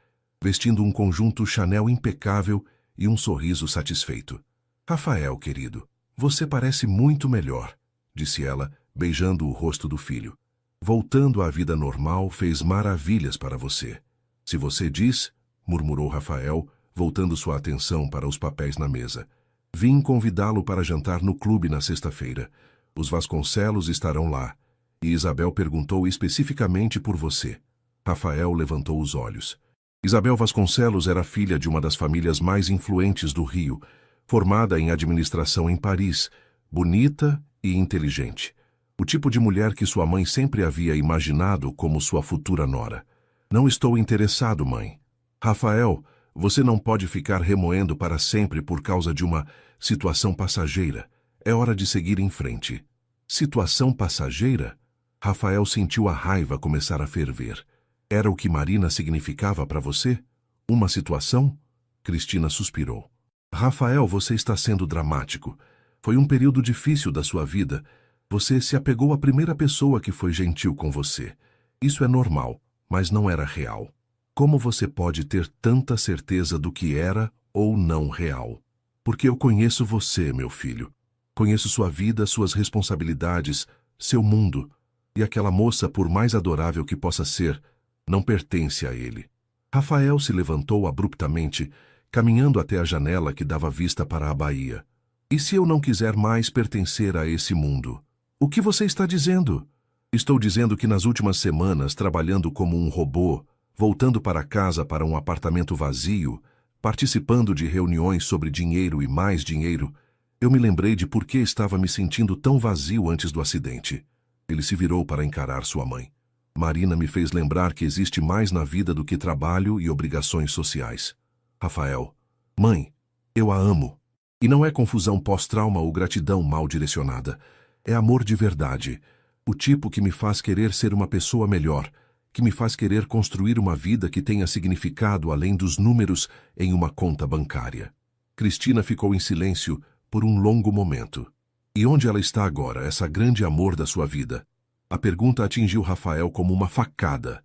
vestindo um conjunto Chanel impecável e um sorriso satisfeito. Rafael, querido, você parece muito melhor, disse ela, beijando o rosto do filho. Voltando à vida normal, fez maravilhas para você. Se você diz, murmurou Rafael, voltando sua atenção para os papéis na mesa. Vim convidá-lo para jantar no clube na sexta-feira. Os Vasconcelos estarão lá. E Isabel perguntou especificamente por você. Rafael levantou os olhos. Isabel Vasconcelos era filha de uma das famílias mais influentes do Rio, formada em administração em Paris, bonita e inteligente. O tipo de mulher que sua mãe sempre havia imaginado como sua futura nora. Não estou interessado, mãe. Rafael, você não pode ficar remoendo para sempre por causa de uma situação passageira. É hora de seguir em frente. Situação passageira? Rafael sentiu a raiva começar a ferver. Era o que Marina significava para você? Uma situação? Cristina suspirou. Rafael, você está sendo dramático. Foi um período difícil da sua vida. Você se apegou à primeira pessoa que foi gentil com você. Isso é normal, mas não era real. Como você pode ter tanta certeza do que era ou não real? Porque eu conheço você, meu filho. Conheço sua vida, suas responsabilidades, seu mundo. E aquela moça, por mais adorável que possa ser, não pertence a ele. Rafael se levantou abruptamente, caminhando até a janela que dava vista para a baía. E se eu não quiser mais pertencer a esse mundo? O que você está dizendo? Estou dizendo que nas últimas semanas, trabalhando como um robô, voltando para casa para um apartamento vazio, participando de reuniões sobre dinheiro e mais dinheiro, eu me lembrei de por que estava me sentindo tão vazio antes do acidente. Ele se virou para encarar sua mãe. Marina me fez lembrar que existe mais na vida do que trabalho e obrigações sociais. Rafael, mãe, eu a amo. E não é confusão pós-trauma ou gratidão mal direcionada. É amor de verdade. O tipo que me faz querer ser uma pessoa melhor, que me faz querer construir uma vida que tenha significado além dos números em uma conta bancária. Cristina ficou em silêncio por um longo momento. E onde ela está agora, essa grande amor da sua vida? A pergunta atingiu Rafael como uma facada.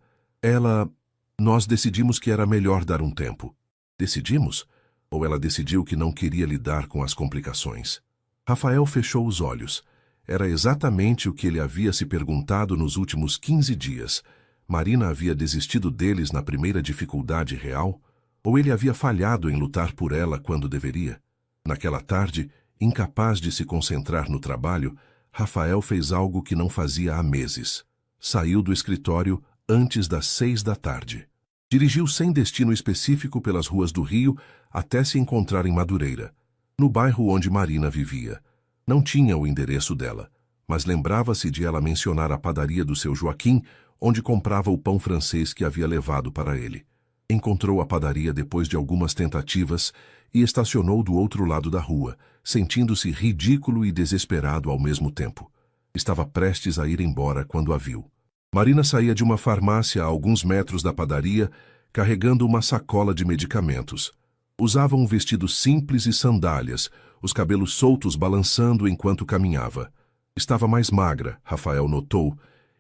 Nós decidimos que era melhor dar um tempo. Decidimos? Ou ela decidiu que não queria lidar com as complicações? Rafael fechou os olhos. Era exatamente o que ele havia se perguntado nos últimos 15 dias. Marina havia desistido deles na primeira dificuldade real? Ou ele havia falhado em lutar por ela quando deveria? Naquela tarde, incapaz de se concentrar no trabalho, Rafael fez algo que não fazia há meses. Saiu do escritório antes das 6 da tarde. Dirigiu sem destino específico pelas ruas do Rio até se encontrar em Madureira, no bairro onde Marina vivia. Não tinha o endereço dela, mas lembrava-se de ela mencionar a padaria do seu Joaquim, onde comprava o pão francês que havia levado para ele. Encontrou a padaria depois de algumas tentativas e estacionou do outro lado da rua, sentindo-se ridículo e desesperado ao mesmo tempo. Estava prestes a ir embora quando a viu. Marina saía de uma farmácia a alguns metros da padaria, carregando uma sacola de medicamentos. Usava um vestido simples e sandálias, os cabelos soltos balançando enquanto caminhava. Estava mais magra, Rafael notou,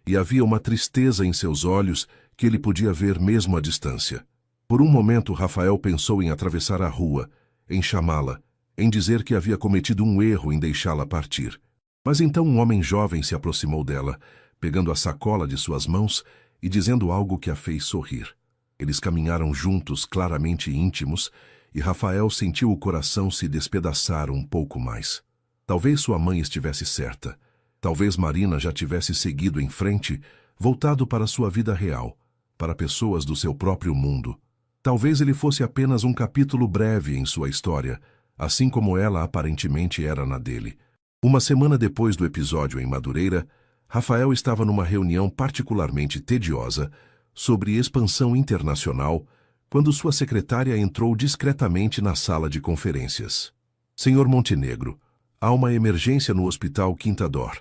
e havia uma tristeza em seus olhos que ele podia ver mesmo à distância. Por um momento, Rafael pensou em atravessar a rua, em chamá-la, em dizer que havia cometido um erro em deixá-la partir. Mas então um homem jovem se aproximou dela, pegando a sacola de suas mãos e dizendo algo que a fez sorrir. Eles caminharam juntos, claramente íntimos, e Rafael sentiu o coração se despedaçar um pouco mais. Talvez sua mãe estivesse certa. Talvez Marina já tivesse seguido em frente, voltado para sua vida real, para pessoas do seu próprio mundo. Talvez ele fosse apenas um capítulo breve em sua história, assim como ela aparentemente era na dele. Uma semana depois do episódio em Madureira, Rafael estava numa reunião particularmente tediosa sobre expansão internacional, quando sua secretária entrou discretamente na sala de conferências. Senhor Montenegro, há uma emergência no Hospital Quinta D'Or.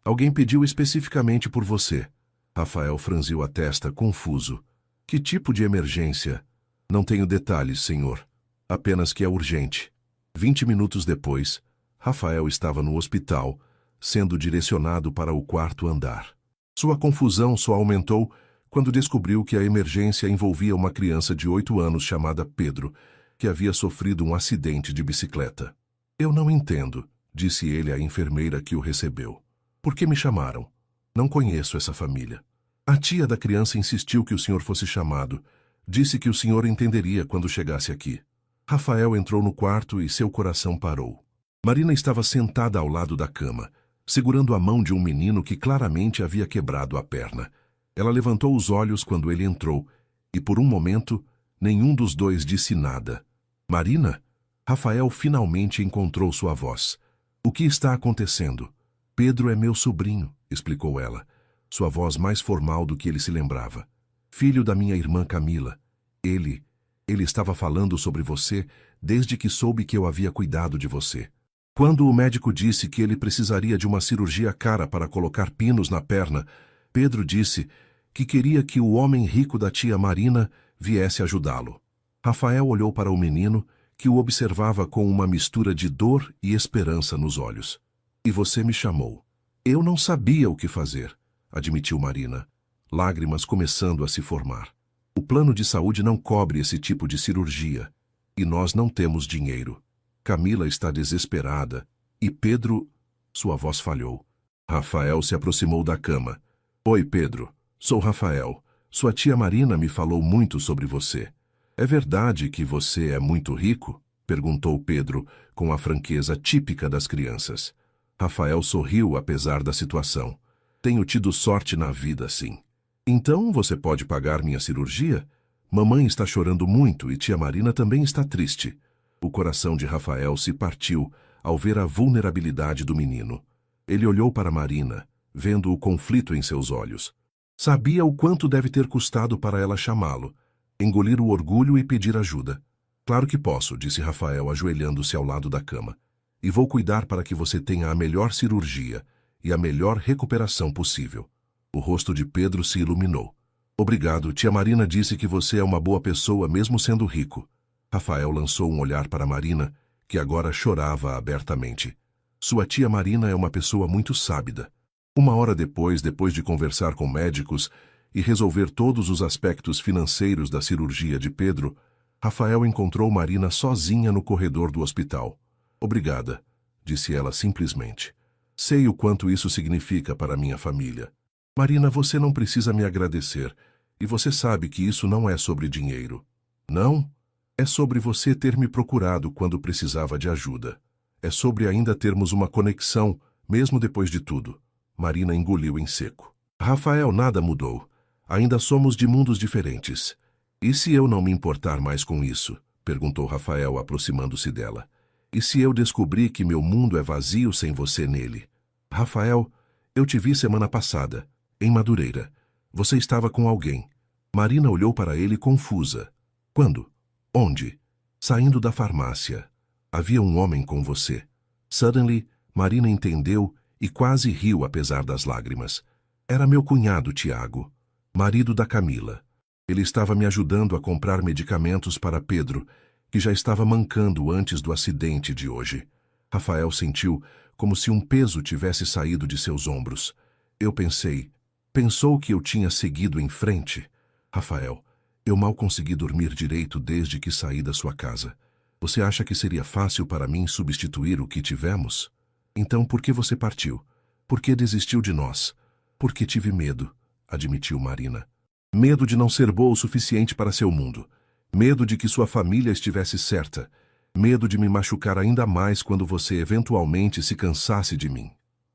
Alguém pediu especificamente por você. Rafael franziu a testa, confuso. Que tipo de emergência? Não tenho detalhes, senhor. Apenas que é urgente. 20 minutos depois, Rafael estava no hospital, sendo direcionado para o quarto andar. Sua confusão só aumentou quando descobriu que a emergência envolvia uma criança de 8 anos chamada Pedro, que havia sofrido um acidente de bicicleta. Eu não entendo, disse ele à enfermeira que o recebeu. Por que me chamaram? Não conheço essa família. A tia da criança insistiu que o senhor fosse chamado. Disse que o senhor entenderia quando chegasse aqui. Rafael entrou no quarto e seu coração parou. Marina estava sentada ao lado da cama, segurando a mão de um menino que claramente havia quebrado a perna. Ela levantou os olhos quando ele entrou, e por um momento, nenhum dos dois disse nada. Marina? Rafael finalmente encontrou sua voz. O que está acontecendo? Pedro é meu sobrinho, explicou ela, sua voz mais formal do que ele se lembrava. Filho da minha irmã Camila. Ele estava falando sobre você desde que soube que eu havia cuidado de você. Quando o médico disse que ele precisaria de uma cirurgia cara para colocar pinos na perna, Pedro disse que queria que o homem rico da tia Marina viesse ajudá-lo. Rafael olhou para o menino, que o observava com uma mistura de dor e esperança nos olhos. E você me chamou. Eu não sabia o que fazer, admitiu Marina, lágrimas começando a se formar. O plano de saúde não cobre esse tipo de cirurgia, e nós não temos dinheiro. Camila está desesperada, e Pedro... Sua voz falhou. Rafael se aproximou da cama. Oi, Pedro. Sou Rafael. Sua tia Marina me falou muito sobre você. É verdade que você é muito rico? Perguntou Pedro, com a franqueza típica das crianças. Rafael sorriu apesar da situação. Tenho tido sorte na vida, sim. Então você pode pagar minha cirurgia? Mamãe está chorando muito e tia Marina também está triste. O coração de Rafael se partiu ao ver a vulnerabilidade do menino. Ele olhou para Marina, vendo o conflito em seus olhos. Sabia o quanto deve ter custado para ela chamá-lo, engolir o orgulho e pedir ajuda. Claro que posso, disse Rafael, ajoelhando-se ao lado da cama. E vou cuidar para que você tenha a melhor cirurgia e a melhor recuperação possível. O rosto de Pedro se iluminou. Obrigado, tia Marina disse que você é uma boa pessoa mesmo sendo rico. Rafael lançou um olhar para Marina, que agora chorava abertamente. Sua tia Marina é uma pessoa muito sábida. Uma hora depois de conversar com médicos e resolver todos os aspectos financeiros da cirurgia de Pedro, Rafael encontrou Marina sozinha no corredor do hospital. Obrigada, disse ela simplesmente. Sei o quanto isso significa para minha família. Marina, você não precisa me agradecer, e você sabe que isso não é sobre dinheiro. Não? É sobre você ter me procurado quando precisava de ajuda. É sobre ainda termos uma conexão, mesmo depois de tudo. Marina engoliu em seco. Rafael, nada mudou. Ainda somos de mundos diferentes. E se eu não me importar mais com isso? Perguntou Rafael, aproximando-se dela. E se eu descobrir que meu mundo é vazio sem você nele? Rafael, eu te vi semana passada, em Madureira. Você estava com alguém. Marina olhou para ele confusa. Quando? Onde? Saindo da farmácia. Havia um homem com você. Suddenly, Marina entendeu e quase riu apesar das lágrimas. Era meu cunhado, Tiago, marido da Camila. Ele estava me ajudando a comprar medicamentos para Pedro, que já estava mancando antes do acidente de hoje. Rafael sentiu como se um peso tivesse saído de seus ombros. Eu pensou que eu tinha seguido em frente? Rafael, eu mal consegui dormir direito desde que saí da sua casa. Você acha que seria fácil para mim substituir o que tivemos? Então por que você partiu? Por que desistiu de nós? Porque tive medo, admitiu Marina. Medo de não ser boa o suficiente para seu mundo. Medo de que sua família estivesse certa. Medo de me machucar ainda mais quando você eventualmente se cansasse de mim.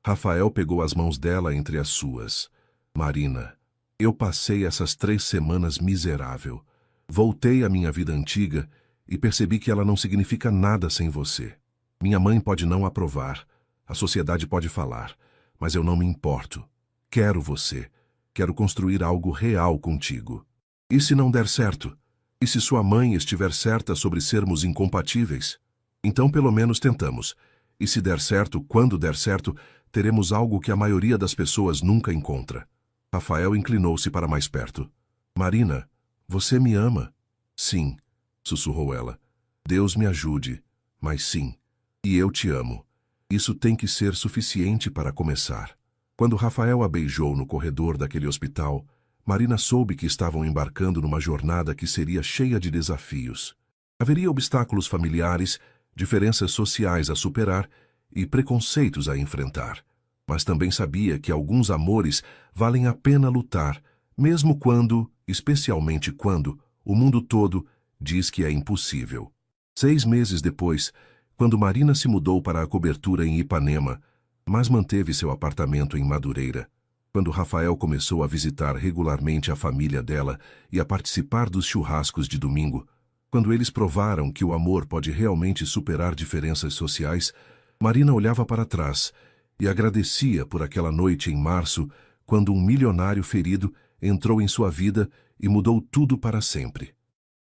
Rafael pegou as mãos dela entre as suas. Marina, eu passei essas 3 semanas miserável. Voltei à minha vida antiga e percebi que ela não significa nada sem você. Minha mãe pode não aprovar. A sociedade pode falar, mas eu não me importo. Quero você. Quero construir algo real contigo. E se não der certo? E se sua mãe estiver certa sobre sermos incompatíveis? Então pelo menos tentamos. E se der certo, quando der certo, teremos algo que a maioria das pessoas nunca encontra. Rafael inclinou-se para mais perto. Marina, você me ama? Sim, sussurrou ela. Deus me ajude, mas sim. E eu te amo. Isso tem que ser suficiente para começar. Quando Rafael a beijou no corredor daquele hospital, Marina soube que estavam embarcando numa jornada que seria cheia de desafios. Haveria obstáculos familiares, diferenças sociais a superar e preconceitos a enfrentar. Mas também sabia que alguns amores valem a pena lutar, mesmo quando, especialmente quando, o mundo todo diz que é impossível. 6 meses depois, quando Marina se mudou para a cobertura em Ipanema, mas manteve seu apartamento em Madureira, Quando Rafael começou a visitar regularmente a família dela e a participar dos churrascos de domingo, quando eles provaram que o amor pode realmente superar diferenças sociais, Marina olhava para trás e agradecia por aquela noite em março, quando um milionário ferido entrou em sua vida e mudou tudo para sempre.